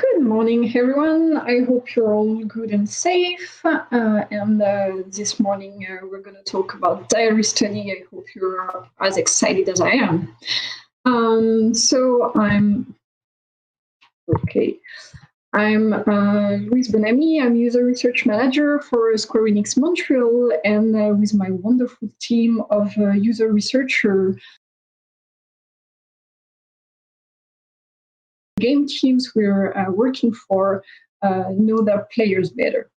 Good morning, everyone. I hope you're all good and safe. This morning, we're going to talk about diary study. I hope you're as excited as I am. I'm Louise Bonnamy. I'm user research manager for Square Enix Montréal, and with my wonderful team of user researchers, game teams we're working for know their players better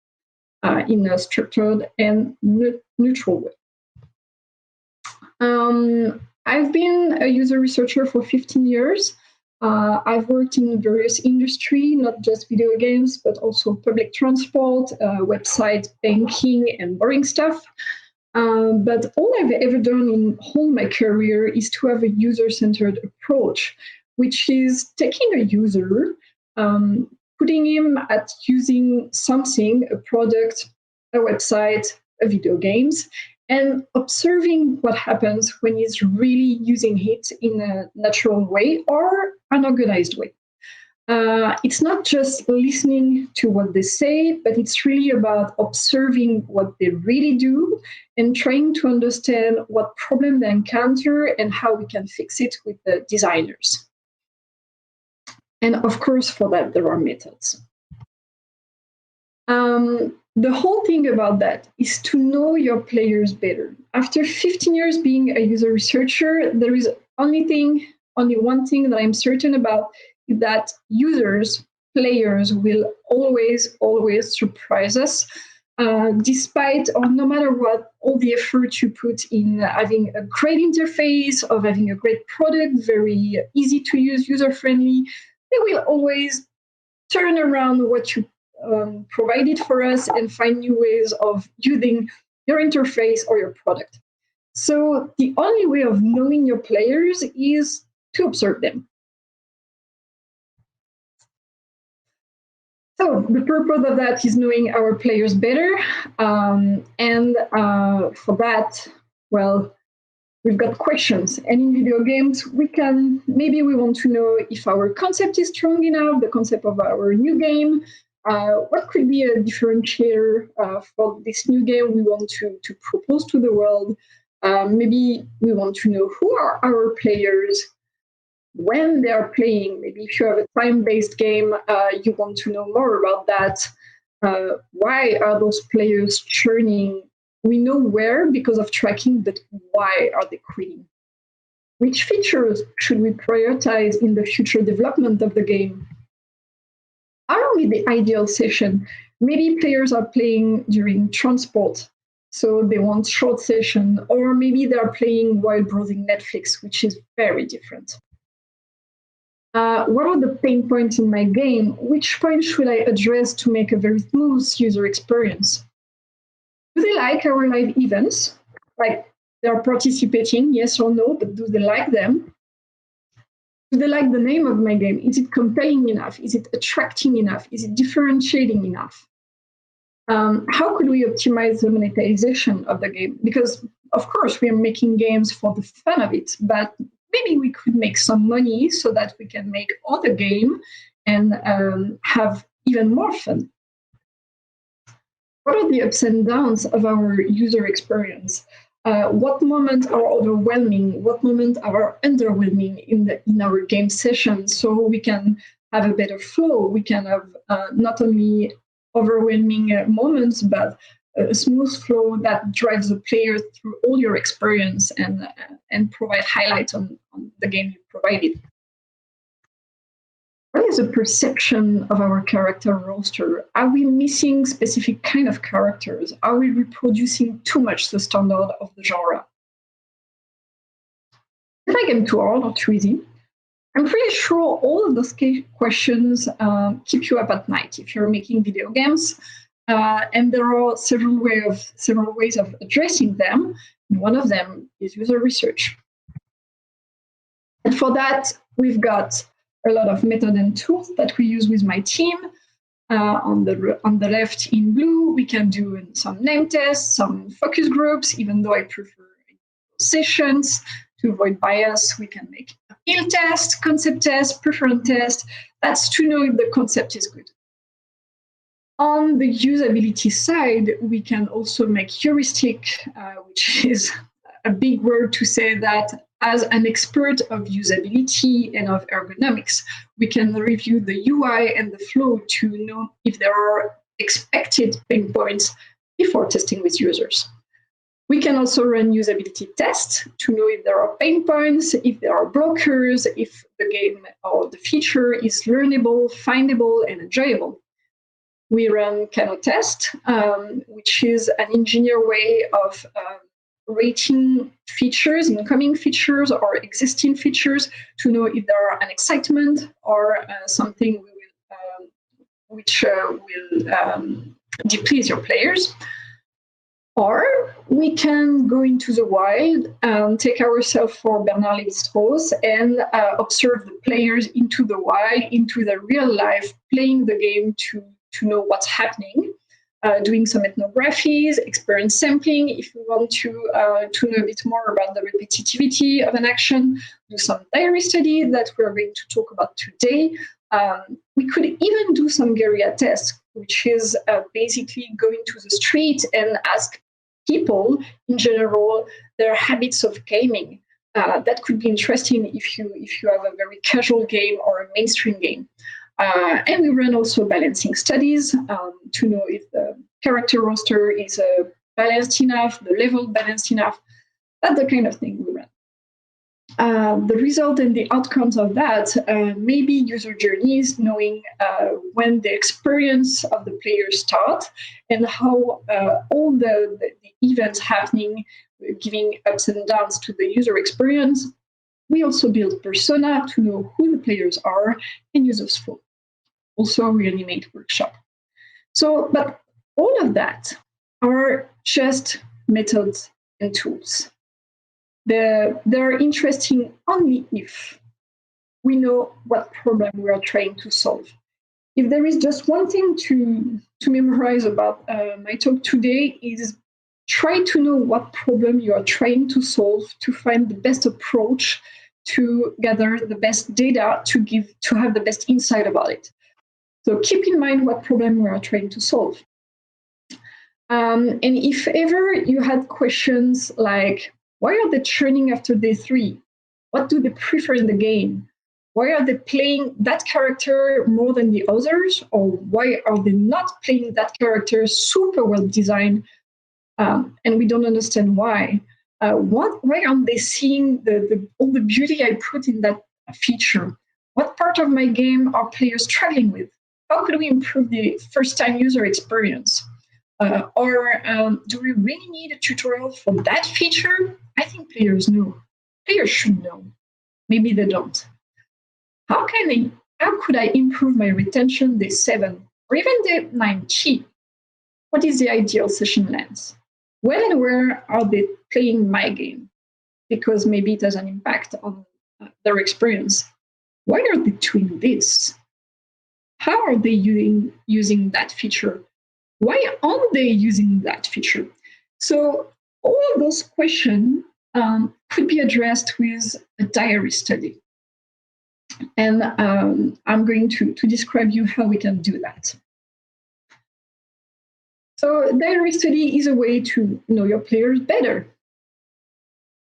in a structured and neutral way. I've been a user researcher for 15 years. I've worked in various industries, not just video games, but also public transport, website, banking, and boring stuff. But all I've ever done in all my career is to have a user-centered approach, which is taking a user, putting him at using something, a product, a website, a video games, and observing what happens when he's really using it in a natural way or an organized way. It's not just listening to what they say, but it's really about observing what they really do and trying to understand what problem they encounter and how we can fix it with the designers. And of course, for that, there are methods. The whole thing about that is to know your players better. After 15 years being a user researcher, there is only one thing that I'm certain about, is that players will always surprise us, despite or no matter what, all the effort you put in having a great interface, of having a great product, very easy to use, user-friendly. They will always turn around what you provided for us and find new ways of using your interface or your product. So the only way of knowing your players is to observe them. So the purpose of that is knowing our players better. For that, well, we've got questions. And in video games, we want to know if our concept is strong enough, the concept of our new game. What could be a differentiator for this new game we want to propose to the world? Maybe we want to know who are our players, when they are playing. Maybe if you have a time-based game, you want to know more about that. Why are those players churning? We know where because of tracking, but why are they quitting? Which features should we prioritize in the future development of the game? How long is the ideal session? Maybe players are playing during transport, so they want short session, or maybe they are playing while browsing Netflix, which is very different. What are the pain points in my game? Which points should I address to make a very smooth user experience? Do they like our live events? Like, they are participating, yes or no, but do they like them? Do they like the name of my game? Is it compelling enough? Is it attracting enough? Is it differentiating enough? How could we optimize the monetization of the game? Because, of course, we are making games for the fun of it, but maybe we could make some money so that we can make other games and have even more fun. What are the ups and downs of our user experience? What moments are overwhelming? What moments are underwhelming in our game session? So we can have a better flow. We can have not only overwhelming moments, but a smooth flow that drives the player through all your experience and provide highlights on the game you provided. What is the perception of our character roster? Are we missing specific kind of characters? Are we reproducing too much the standard of the genre? Did I get too hard or too easy? I'm pretty sure all of those questions keep you up at night if you're making video games. And there are several ways of addressing them. And one of them is user research. And for that, we've got a lot of method and tools that we use with my team. On the left in blue, we can do some name tests, some focus groups, even though I prefer sessions. To avoid bias, we can make field test, concept test, preference test. That's to know if the concept is good. On the usability side, we can also make heuristic, which is a big word to say that as an expert of usability and of ergonomics, we can review the UI and the flow to know if there are expected pain points before testing with users. We can also run usability tests to know if there are pain points, if there are blockers, if the game or the feature is learnable, findable, and enjoyable. We run Kano test, which is an engineer way of rating features, incoming features or existing features, to know if there are an excitement or something which will displease your players. Or we can go into the wild, take ourselves for Bernard Lévi-Strauss and observe the players into the wild, into the real life, playing the game to know what's happening, doing some ethnographies, experience sampling. If we want to know a bit more about the repetitivity of an action, do some diary study that we're going to talk about today. We could even do some guerrilla tests, which is basically going to the street and ask people in general their habits of gaming. That could be interesting if you have a very casual game or a mainstream game. And we run also balancing studies to know if the character roster is balanced enough, the level balanced enough. That's the kind of thing we run. The result and the outcomes of that may be user journeys, knowing when the experience of the players start and how all the events happening, giving ups and downs to the user experience. We also build persona to know who the players are and users flow. Also reanimate workshop. So, but all of that are just methods and tools. They're interesting only if we know what problem we are trying to solve. If there is just one thing to memorize about my talk today, is try to know what problem you are trying to solve, to find the best approach, to gather the best data, to have the best insight about it. So keep in mind what problem we are trying to solve. And if ever you had questions like, why are they churning after day 3? What do they prefer in the game? Why are they playing that character more than the others? Or why are they not playing that character super well designed? And we don't understand why. Why aren't they seeing all the beauty I put in that feature? What part of my game are players struggling with? How could we improve the first-time user experience? Or do we really need a tutorial for that feature? I think players know. Players should know. Maybe they don't. How could I improve my retention day 7 or even day 90? What is the ideal session length? When and where are they playing my game? Because maybe it has an impact on their experience. Why are they doing this? How are they using that feature? Why aren't they using that feature? So all of those questions could be addressed with a diary study. And I'm going to describe you how we can do that. So diary study is a way to know your players better.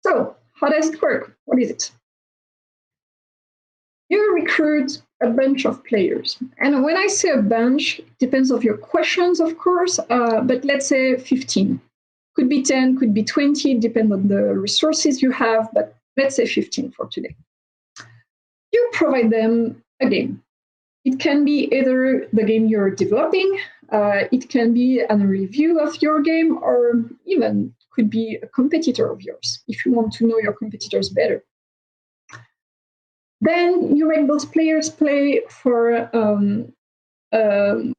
So how does it work? What is it? You recruit a bunch of players. And when I say a bunch, it depends on your questions, of course, but let's say 15. Could be 10, could be 20, depend on the resources you have, but let's say 15 for today. You provide them a game. It can be either the game you're developing, it can be a review of your game, or even could be a competitor of yours, if you want to know your competitors better. Then you make those players play for a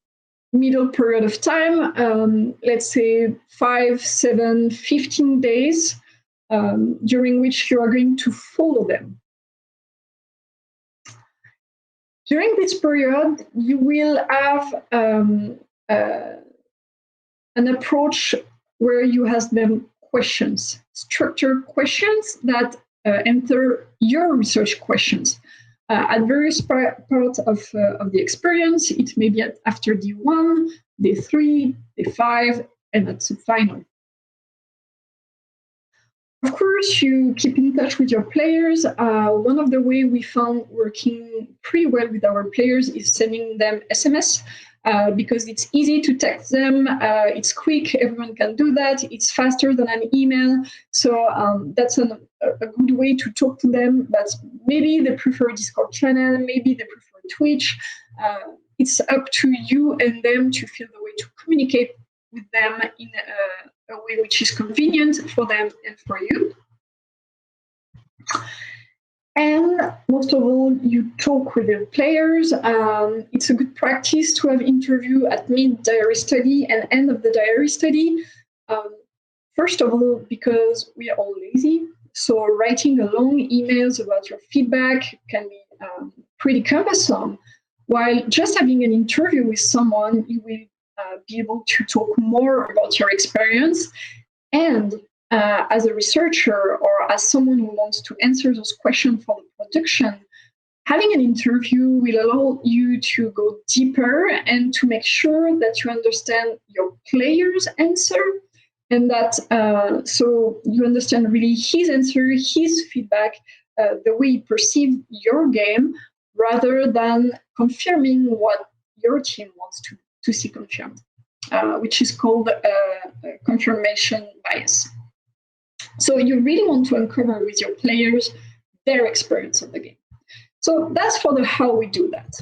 middle period of time, let's say 5, 7, 15 days, during which you are going to follow them. During this period, you will have an approach where you ask them questions, structured questions that enter your research questions. At various parts of the experience, it may be after day 1, day 3, day 5, and at the final. Of course, you keep in touch with your players. One of the ways we found working pretty well with our players is sending them SMS because it's easy to text them. It's quick. Everyone can do that. It's faster than an email. So that's a good way to talk to them. But maybe they prefer Discord channel. Maybe they prefer Twitch. It's up to you and them to feel the way to communicate with them in a way which is convenient for them and for you. And most of all, you talk with the players. It's a good practice to have interview at mid-diary study and end of the diary study. First of all, because we are all lazy. So writing a long emails about your feedback can be pretty cumbersome. While just having an interview with someone, you will be able to talk more about your experience. And as a researcher or as someone who wants to answer those questions for the production, having an interview will allow you to go deeper and to make sure that you understand your player's answer and that so you understand really his answer, his feedback, the way he perceived your game, rather than confirming what your team wants to see confirmed, which is called confirmation bias. So you really want to uncover with your players their experience of the game. So that's for the how we do that.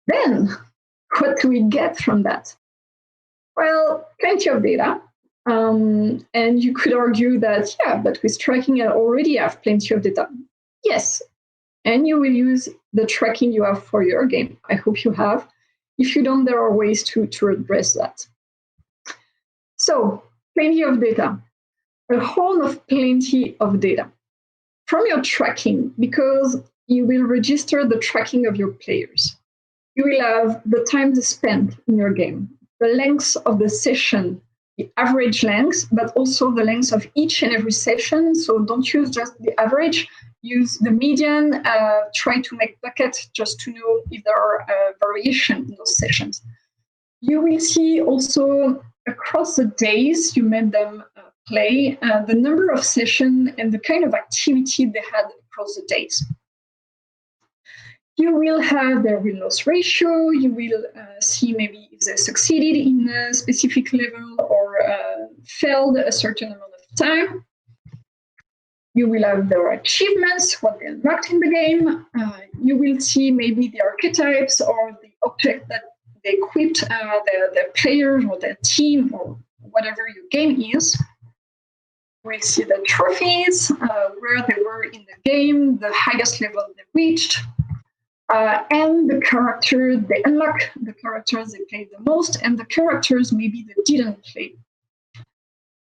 Then, what do we get from that? Well, plenty of data. And you could argue that, yeah, but with tracking, I already have plenty of data. Yes, and you will use the tracking you have for your game. I hope you have. If you don't, there are ways to address that. So, plenty of data. A whole of plenty of data. From your tracking, because you will register the tracking of your players. You will have the time they spent in your game, the length of the session, the average length, but also the length of each and every session. So don't use just the average, use the median, try to make buckets just to know if there are variations in those sessions. You will see also across the days you made them play, the number of sessions and the kind of activity they had across the days. You will have their win-loss ratio. You will see maybe if they succeeded in a specific level or failed a certain amount of time. You will have their achievements, what they unlocked in the game. You will see maybe the archetypes or the object that they equipped their players or their team or whatever your game is. We'll see the trophies, where they were in the game, the highest level they reached, and the character they unlock, the characters they played the most, and the characters maybe they didn't play.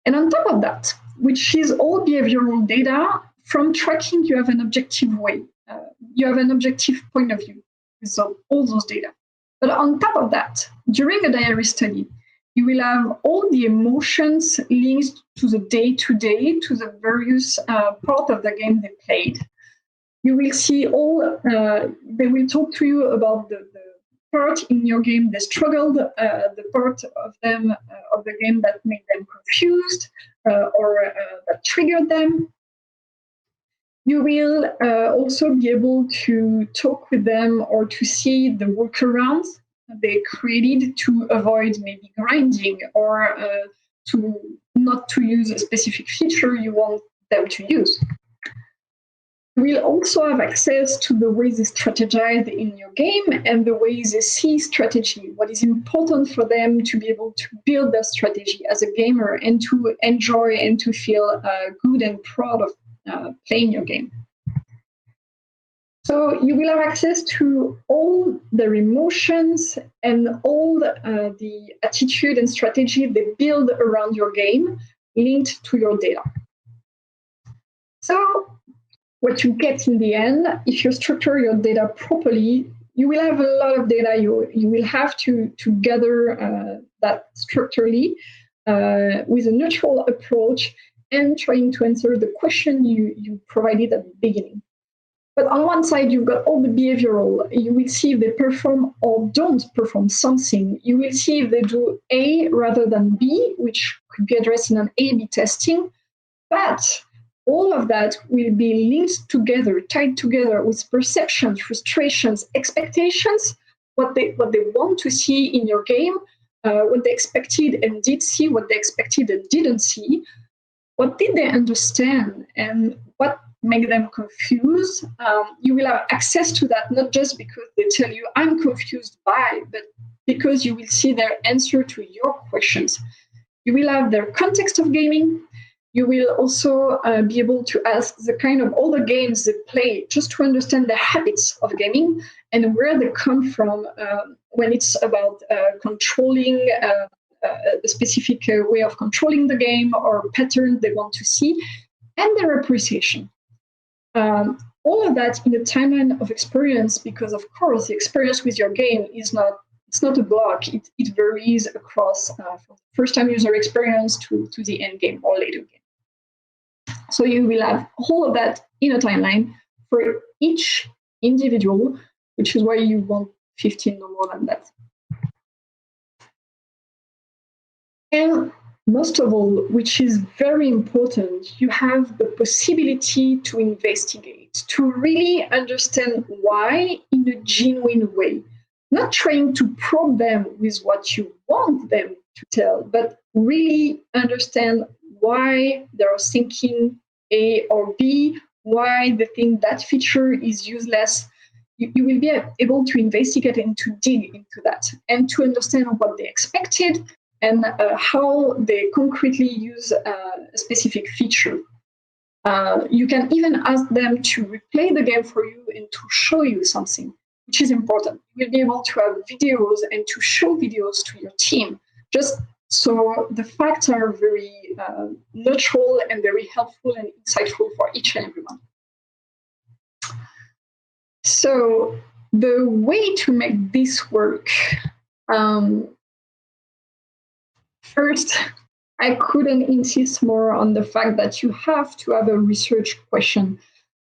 And on top of that, which is all behavioral data, from tracking you have an objective way. You have an objective point of view with all those data. But on top of that, during a diary study, you will have all the emotions linked to the day-to-day, to the various part of the game they played. You will see all, they will talk to you about the part in your game they struggled, the part of them of the game that made them confused or that triggered them. You will also be able to talk with them or to see the workarounds they created to avoid maybe grinding or to not to use a specific feature you want them to use. You will also have access to the ways they strategize in your game and the ways they see strategy, what is important for them to be able to build their strategy as a gamer and to enjoy and to feel good and proud of playing your game. So you will have access to all their emotions and all the attitude and strategy they build around your game linked to your data. So what you get in the end, if you structure your data properly, you will have a lot of data. You will have to gather that structurally with a neutral approach and trying to answer the question you provided at the beginning. But on one side, you've got all the behavioral. You will see if they perform or don't perform something. You will see if they do A rather than B, which could be addressed in an A/B testing. But all of that will be linked together, tied together with perceptions, frustrations, expectations, what they want to see in your game, what they expected and did see, what they expected and didn't see, what did they understand, and what made them confused. You will have access to that, not just because they tell you, I'm confused by, but because you will see their answer to your questions. You will have their context of gaming. You will also be able to ask the kind of all the games they play, just to understand the habits of gaming and where they come from when it's about controlling a specific way of controlling the game or pattern they want to see, and their appreciation. All of that in a timeline of experience, because of course the experience with your game is not a block. It varies across from first-time user experience to the end game or later game. So you will have all of that in a timeline for each individual, which is why you want 15, no more than that. And most of all, which is very important, you have the possibility to investigate, to really understand why in a genuine way. Not trying to probe them with what you want them to tell, but really understand why they're thinking A or B, why they think that feature is useless. You will be able to investigate and to dig into that and to understand what they expected and how they concretely use a specific feature. You can even ask them to replay the game for you and to show you something, which is important. You'll be able to have videos and to show videos to your team, just so the facts are very neutral and very helpful and insightful for each and everyone. So the way to make this work, first, I couldn't insist more on the fact that you have to have a research question.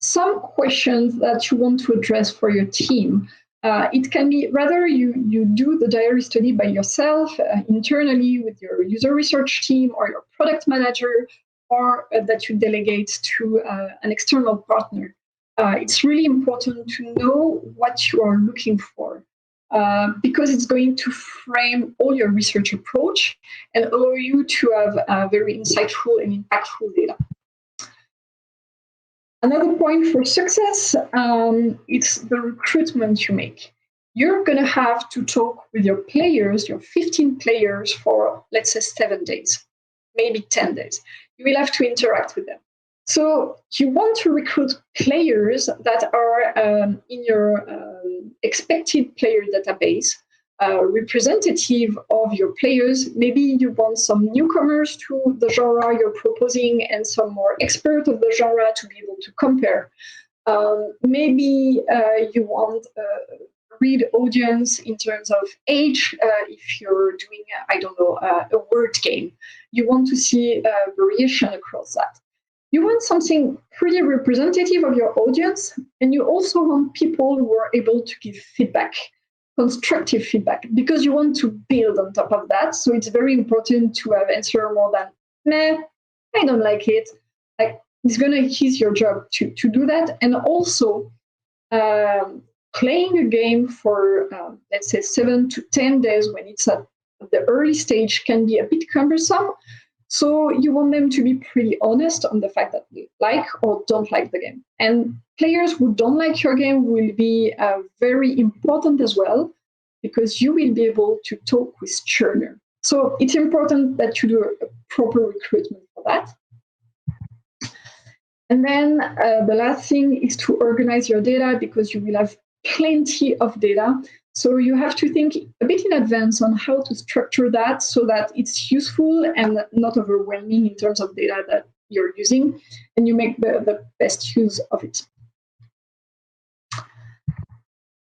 Some questions that you want to address for your team. It can be rather you do the diary study by yourself, internally with your user research team or your product manager, or that you delegate to an external partner. It's really important to know what you are looking for, because it's going to frame all your research approach and allow you to have very insightful and impactful data. Another point for success, it's the recruitment you make. You're going to have to talk with your players, your 15 players, for, let's say, 7 days, maybe 10 days. You will have to interact with them. So you want to recruit players that are in your expected player database, representative of your players. Maybe you want some newcomers to the genre you're proposing and some more expert of the genre to be able to compare. Maybe you want a read audience in terms of age. If you're doing, I don't know, a word game, you want to see variation across that. You want something pretty representative of your audience, and you also want people who are able to give feedback, constructive feedback, because you want to build on top of that. So it's very important to have answer more than, nah, I don't like it. Like, it's going to ease your job to do that. And also, playing a game for, let's say, 7 to 10 days when it's at the early stage can be a bit cumbersome. So you want them to be pretty honest on the fact that they like or don't like the game. And players who don't like your game will be very important as well, because you will be able to talk with churner. So it's important that you do a proper recruitment for that. And then the last thing is to organize your data, because you will have plenty of data. So you have to think a bit in advance on how to structure that so that it's useful and not overwhelming in terms of data that you're using, and you make the best use of it.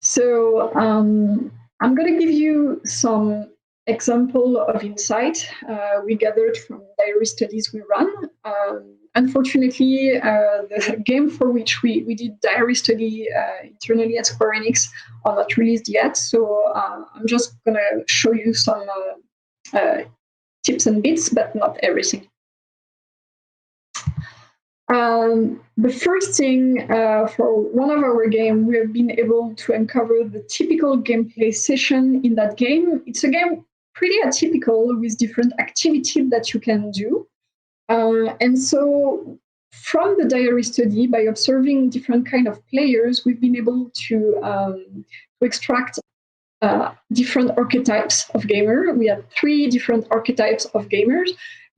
So I'm going to give you some example of insight we gathered from diary studies we run. Unfortunately, the game for which we did diary study internally at Square Enix are not released yet. So I'm just going to show you some tips and bits, but not everything. The first thing for one of our games, we have been able to uncover the typical gameplay session in that game. It's a game pretty atypical with different activities that you can do. And so from the diary study, by observing different kind of players, we've been able to extract different archetypes of gamer. We have 3 different archetypes of gamers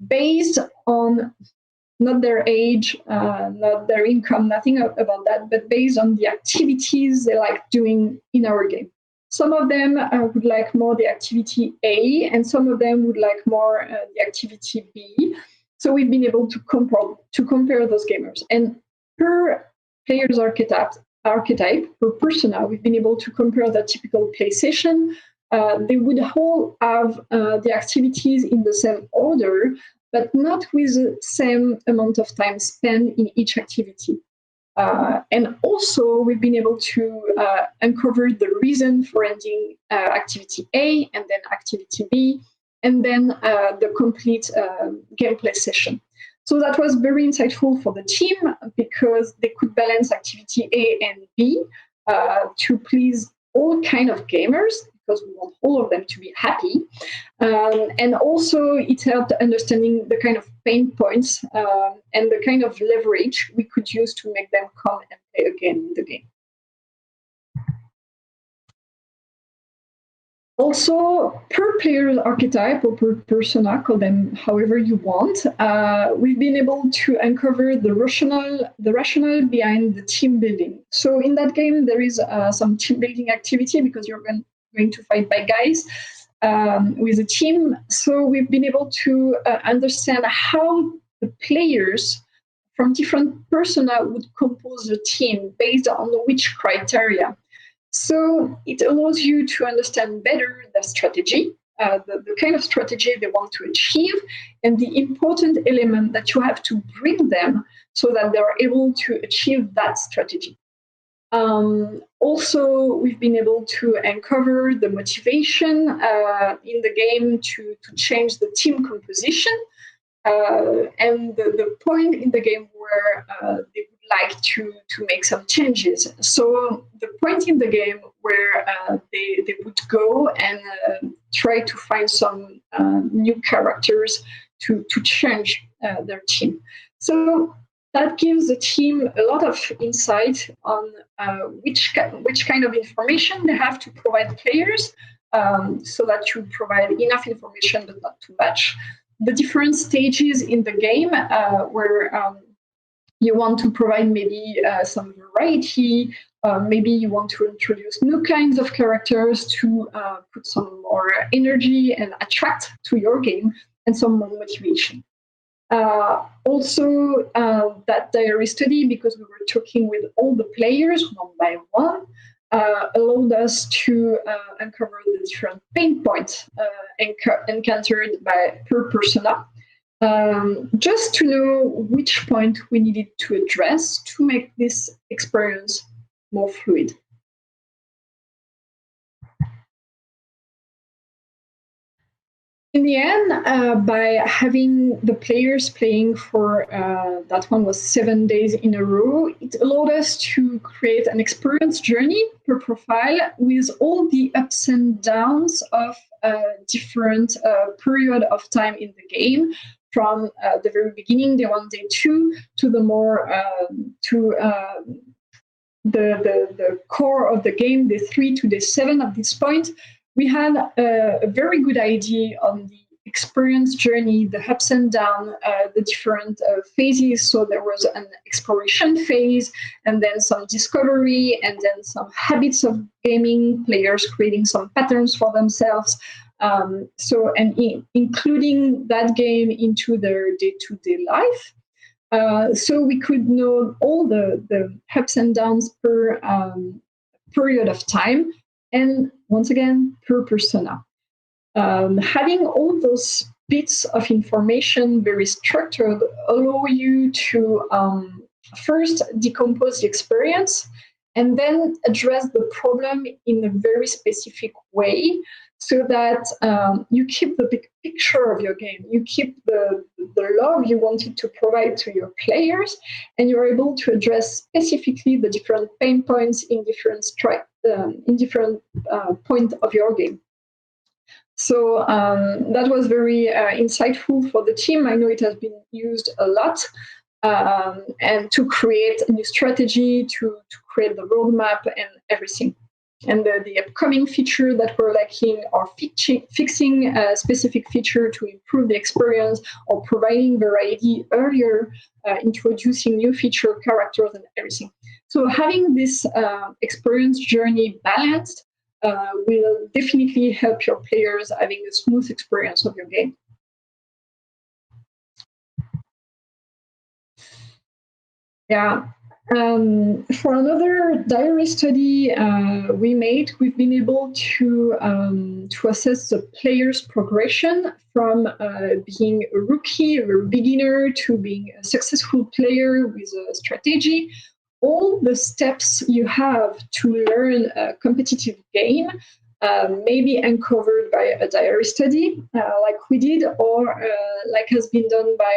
based on not their age, not their income, nothing about that, but based on the activities they like doing in our game. Some of them would like more the activity A, and some of them would like more the activity B. So we've been able to compare those gamers. And per player's archetype, per persona, we've been able to compare the typical play session. They would all have the activities in the same order, but not with the same amount of time spent in each activity. And also, we've been able to uncover the reason for ending activity A and then activity B, and then the complete gameplay session. So that was very insightful for the team because they could balance activity A and B to please all kind of gamers, because we want all of them to be happy. And also it helped understanding the kind of pain points and the kind of leverage we could use to make them come and play again in the game. Also, per player archetype or per persona, call them however you want, we've been able to uncover the rationale behind the team building. So in that game, there is some team building activity because you're going to fight by guys with a team. So we've been able to understand how the players from different persona would compose a team based on which criteria. So it allows you to understand better the strategy, the kind of strategy they want to achieve, and the important element that you have to bring them so that they're able to achieve that strategy. Also, we've been able to uncover the motivation in the game to change the team composition and the point in the game where they would like to make some changes. So the point in the game where they would go and try to find some new characters to change their team. So that gives the team a lot of insight on which kind of information they have to provide players, so that you provide enough information but not too much. The different stages in the game where you want to provide maybe some variety, maybe you want to introduce new kinds of characters to put some more energy and attract to your game and some more motivation. Also, that diary study, because we were talking with all the players one by one, allowed us to uncover the different pain points encountered by per persona, just to know which point we needed to address to make this experience more fluid. In the end, by having the players playing for, that one was 7 days in a row, it allowed us to create an experience journey per profile with all the ups and downs of different period of time in the game, from the very beginning, day 1, day 2, to the more the core of the game, day 3 to day 7. At this point, we had a very good idea on the experience journey, the ups and downs, the different phases. So there was an exploration phase, and then some discovery, and then some habits of gaming, players creating some patterns for themselves. Including that game into their day-to-day life. So we could know all the ups and downs per period of time, and once again, per persona. Having all those bits of information, very structured, allow you to first decompose the experience and then address the problem in a very specific way, so that you keep the big picture of your game, you keep the love you wanted to provide to your players, and you're able to address specifically the different pain points in different point of your game. So that was very insightful for the team. I know it has been used a lot, and to create a new strategy, to create the roadmap and everything. And the upcoming feature that we're lacking, or fixing a specific feature to improve the experience, or providing variety earlier, introducing new feature, characters, and everything. So having this experience journey balanced will definitely help your players having a smooth experience of your game. Yeah. For another diary study we've been able to assess the player's progression from being a rookie or a beginner to being a successful player with a strategy. All the steps you have to learn a competitive game may be uncovered by a diary study like we did, or like has been done by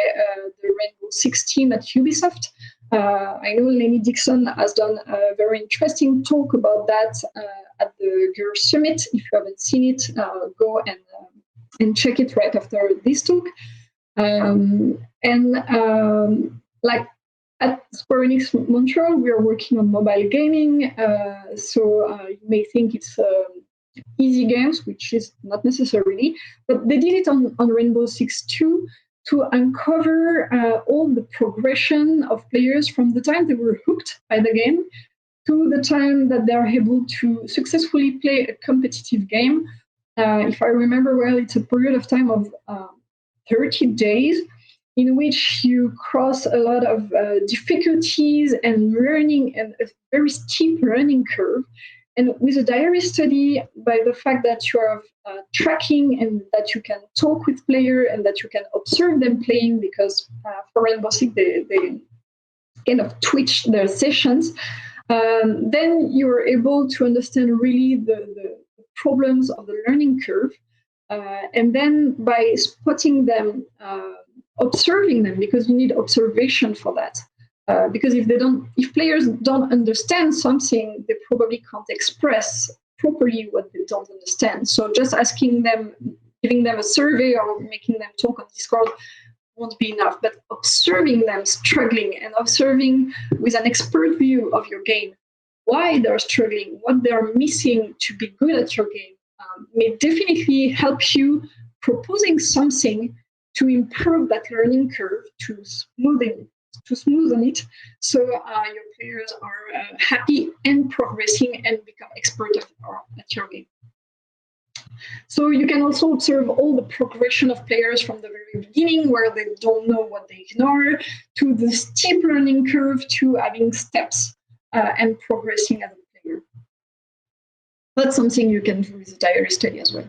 the Rainbow Six team at Ubisoft. I know Lenny Dixon has done a very interesting talk about that at the Girls Summit. If you haven't seen it, go and check it right after this talk. Like at Square Enix Montreal, we are working on mobile gaming. So you may think it's easy games, which is not necessarily, but they did it on Rainbow Six too, to uncover all the progression of players from the time they were hooked by the game to the time that they are able to successfully play a competitive game. If I remember well, it's a period of time of 30 days in which you cross a lot of difficulties and learning, and a very steep learning curve. And with a diary study, by the fact that you are tracking and that you can talk with players and that you can observe them playing, because for Rainbow Six, they kind of twitch their sessions, then you're able to understand really the problems of the learning curve. And then by spotting them, observing them, because you need observation for that. Because if players don't understand something, they probably can't express properly what they don't understand. So just asking them, giving them a survey or making them talk on Discord won't be enough. But observing them struggling and observing with an expert view of your game, why they're struggling, what they're missing to be good at your game, may definitely help you proposing something to improve that learning curve, to smoothen it, so your players are happy and progressing and become expert at your game. So you can also observe all the progression of players from the very beginning, where they don't know what they ignore, to the steep learning curve, to having steps and progressing as a player. That's something you can do with a diary study as well.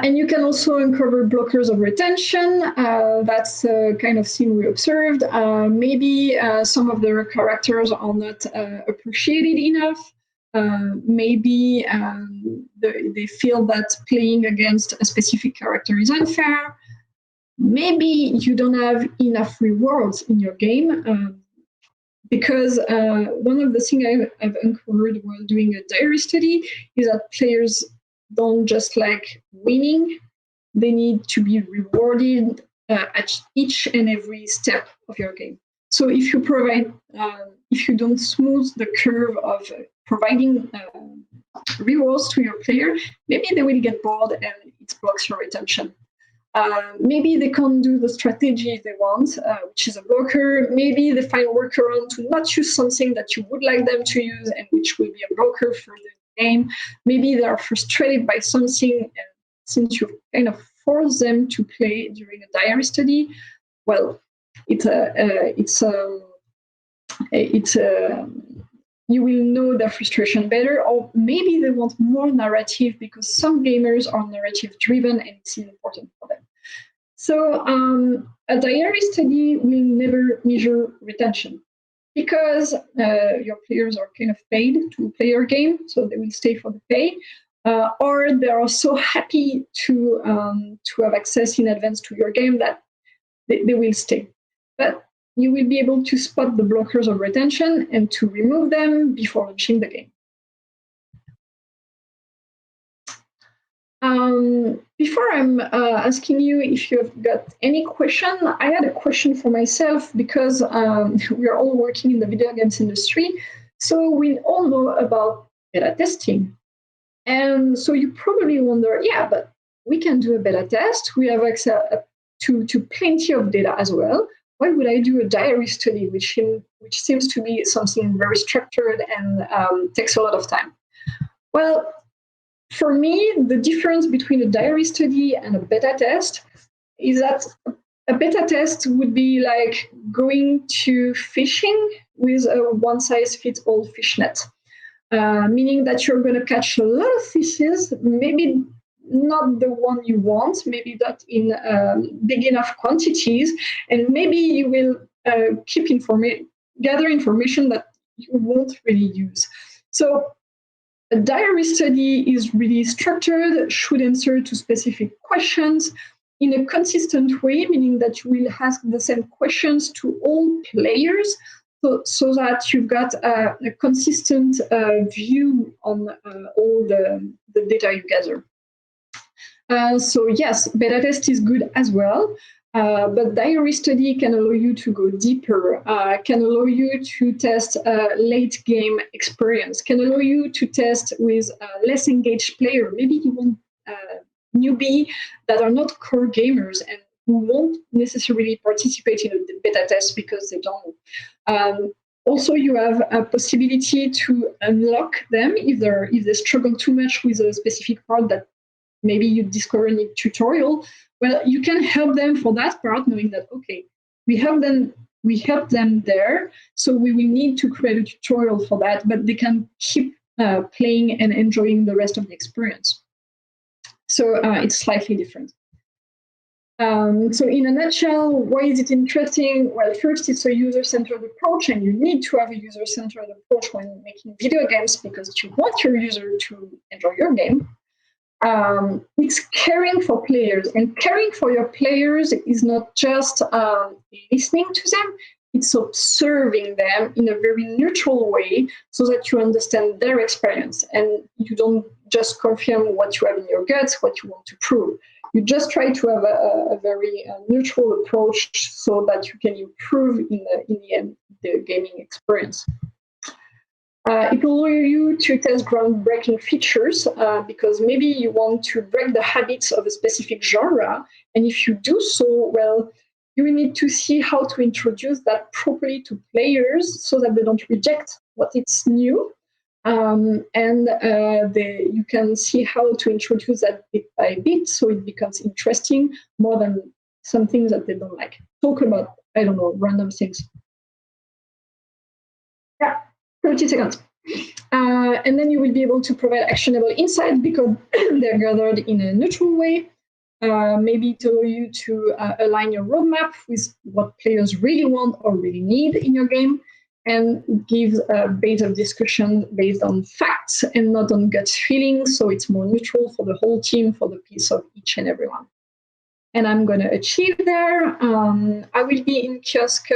And you can also uncover blockers of retention. That's a kind of thing we observed. Maybe some of their characters are not appreciated enough. Maybe they feel that playing against a specific character is unfair. Maybe you don't have enough rewards in your game. Because one of the things I've uncovered while doing a diary study is that players don't just like winning, they need to be rewarded at each and every step of your game. So if you don't smooth the curve of providing rewards to your player, maybe they will get bored and it blocks your retention. Maybe they can't do the strategy they want, which is a blocker. Maybe they find a workaround to not use something that you would like them to use, and which will be a blocker for the game. Maybe they are frustrated by something, and since you kind of force them to play during a diary study, well, it you will know their frustration better, or maybe they want more narrative because some gamers are narrative driven and it's important for them. So a diary study will never measure retention because your players are kind of paid to play your game, so they will stay for the pay, or they are so happy to have access in advance to your game that they will stay. But you will be able to spot the blockers of retention and to remove them before launching the game. Before I'm asking you if you've got any question, I had a question for myself because we are all working in the video games industry. So we all know about beta testing. And so you probably wonder, yeah, but we can do a beta test. We have access to plenty of data as well. Why would I do a diary study, which seems to be something very structured and takes a lot of time? Well, for me, the difference between a diary study and a beta test is that a beta test would be like going to fishing with a one-size-fits-all fish net, meaning that you're going to catch a lot of fishes, maybe not the one you want, maybe not in big enough quantities, and maybe you will gather information that you won't really use. So a diary study is really structured, should answer to specific questions in a consistent way, meaning that you will ask the same questions to all players so that you've got a consistent view on all the data you gather. So yes, beta test is good as well. But diary study can allow you to go deeper, can allow you to test late game experience, can allow you to test with less engaged player. Maybe you want newbie that are not core gamers and who won't necessarily participate in a beta test because they don't. Also, you have a possibility to unlock them if they struggle too much with a specific part that maybe you discover in a tutorial. Well, you can help them for that part, knowing that, okay, we help them there, so we will need to create a tutorial for that, but they can keep playing and enjoying the rest of the experience. So it's slightly different. So in a nutshell, why is it interesting? Well, first, it's a user-centered approach, and you need to have a user-centered approach when making video games because you want your user to enjoy your game. It's caring for players, and caring for your players is not just listening to them, it's observing them in a very neutral way so that you understand their experience and you don't just confirm what you have in your guts, what you want to prove. You just try to have a very neutral approach so that you can improve in the end the gaming experience. It will allow you to test groundbreaking features because maybe you want to break the habits of a specific genre. And if you do so, well, you will need to see how to introduce that properly to players so that they don't reject what is new. You can see how to introduce that bit by bit so it becomes interesting more than some things that they don't like. Talk about, I don't know, random things. Yeah. 30 seconds. And then you will be able to provide actionable insights because they're gathered in a neutral way. Maybe to allow you to align your roadmap with what players really want or really need in your game, and give a base of discussion based on facts and not on gut feelings. So it's more neutral for the whole team, for the peace of each and everyone. And I'm going to achieve there. I will be in kiosk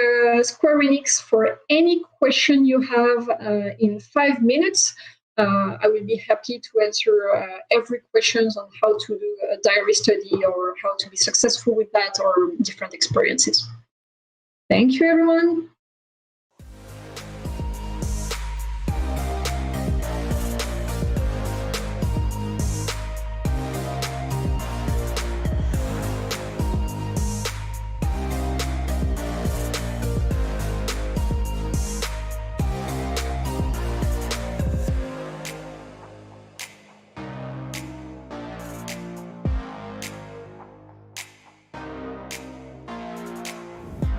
Square Enix for any question you have in 5 minutes. I will be happy to answer every question on how to do a diary study or how to be successful with that or different experiences. Thank you, everyone.